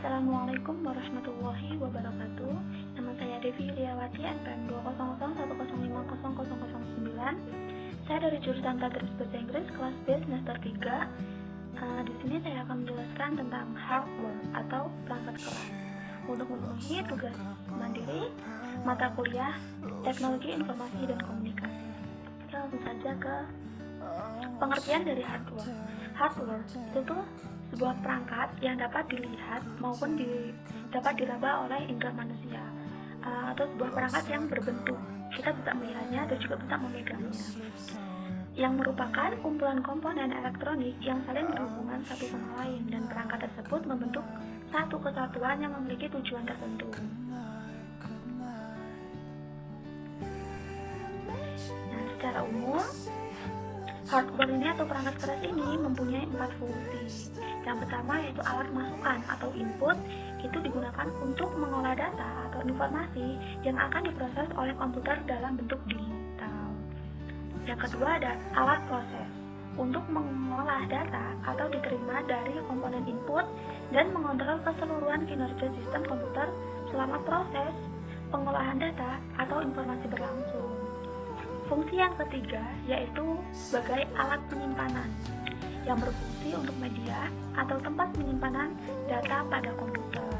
Assalamualaikum warahmatullahi wabarakatuh. Nama saya Devi Liawati, NPM 20010050009. Saya dari jurusan Tadris Bahasa Inggris kelas B semester 3. Di sini saya akan menjelaskan tentang hardware atau perangkat keras untuk memenuhi tugas mandiri mata kuliah Teknologi Informasi dan Komunikasi. Kita langsung saja ke pengertian dari hardware. Hardware itu tuh sebuah perangkat yang dapat dilihat maupun dapat diraba oleh indera manusia, atau sebuah perangkat yang berbentuk, kita bisa melihatnya dan juga bisa memegangnya, yang merupakan kumpulan komponen elektronik yang saling berhubungan satu sama lain, dan perangkat tersebut membentuk satu kesatuan yang memiliki tujuan tertentu. Nah, secara umum hardware ini atau perangkat keras ini mempunyai 4 fungsi. Yang pertama yaitu alat masukan atau input, itu digunakan untuk mengolah data atau informasi yang akan diproses oleh komputer dalam bentuk digital. Yang kedua ada alat proses, untuk mengolah data atau diterima dari komponen input dan mengontrol keseluruhan kinerja sistem komputer selama proses pengolahan data atau informasi berlangsung. Fungsi yang ketiga yaitu sebagai alat penyimpanan yang berfungsi untuk media atau tempat penyimpanan data pada komputer.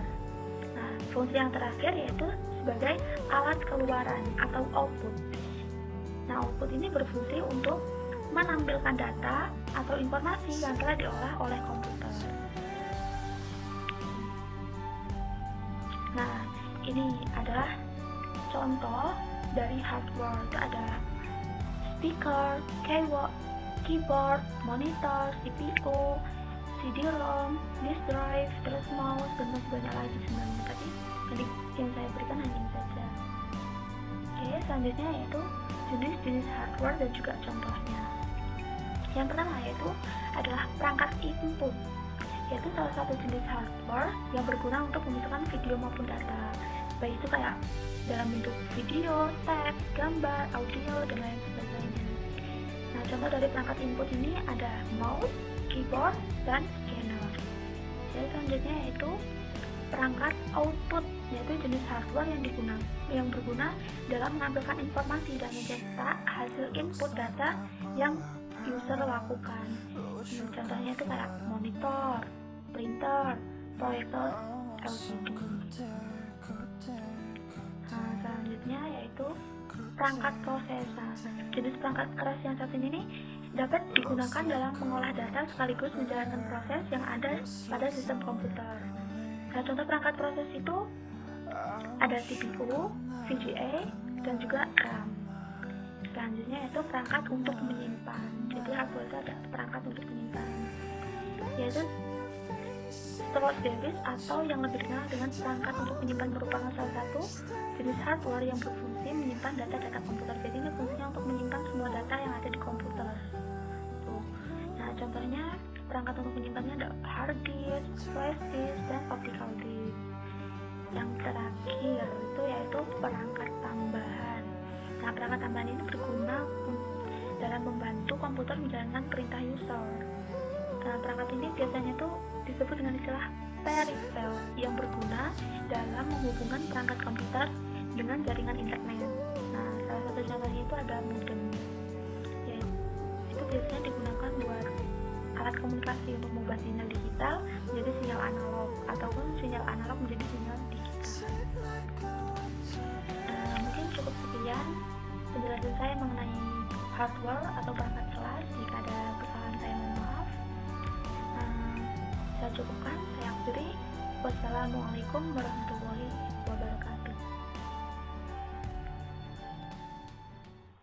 Nah, fungsi yang terakhir yaitu sebagai alat keluaran atau output. Nah, output ini berfungsi untuk menampilkan data atau informasi yang telah diolah oleh komputer. Nah, ini adalah contoh dari hardware. Itu ada speaker, keyboard, monitor, CPU, CD-ROM, disk drive, terus mouse, dan masih banyak lagi sebenarnya, tapi yang saya berikan hanya ini saja. Oke, selanjutnya yaitu jenis-jenis hardware dan juga contohnya. Yang pertama yaitu adalah perangkat input, yaitu salah satu jenis hardware yang berguna untuk memasukkan video maupun data, baik itu kayak dalam bentuk video, teks, gambar, audio, dan lain sebagainya. Nah, contoh dari perangkat input ini ada mouse, keyboard, dan scanner. Jadi selanjutnya yaitu perangkat output, yaitu jenis hardware yang berguna dalam menampilkan informasi dan mencetak hasil input data yang user lakukan. Contohnya itu kayak monitor, printer, proyektor LCD. Nah, selanjutnya yaitu perangkat proses. Jenis perangkat keras yang satu ini dapat digunakan dalam mengolah data sekaligus menjalankan proses yang ada pada sistem komputer. Nah, contoh perangkat proses itu ada CPU, VGA, dan juga RAM. Selanjutnya yaitu perangkat untuk menyimpan. Jadi hardware itu ada perangkat untuk menyimpan, yaitu storage device atau yang lebih dikenal dengan perangkat untuk menyimpan, merupakan salah satu jenis hardware yang berfungsi menyimpan data-data komputer. Jadi ini fungsinya untuk menyimpan semua data yang ada di komputer. Tuh. Nah, contohnya perangkat untuk menyimpannya ada hard disk, flash disk, dan optical disk. Yang terakhir itu yaitu perangkat tambahan. Nah, perangkat tambahan ini berguna dalam membantu komputer menjalankan perintah user. Nah, perangkat ini biasanya tuh disebut dengan istilah peripheral yang berguna dalam menghubungkan perangkat komputer dengan jaringan internet. Nah, salah satu contohnya itu ada modem. Ya, itu biasanya digunakan buat alat komunikasi untuk mengubah sinyal digital menjadi sinyal analog ataupun sinyal analog menjadi sinyal digital. Mungkin cukup sekian penjelasan saya mengenai hardware atau perangkat keras. Jika ada kesalahan saya mohon maaf. Saya cukupkan, saya akhiri. Wassalamualaikum warahmatullahi wabarakatuh.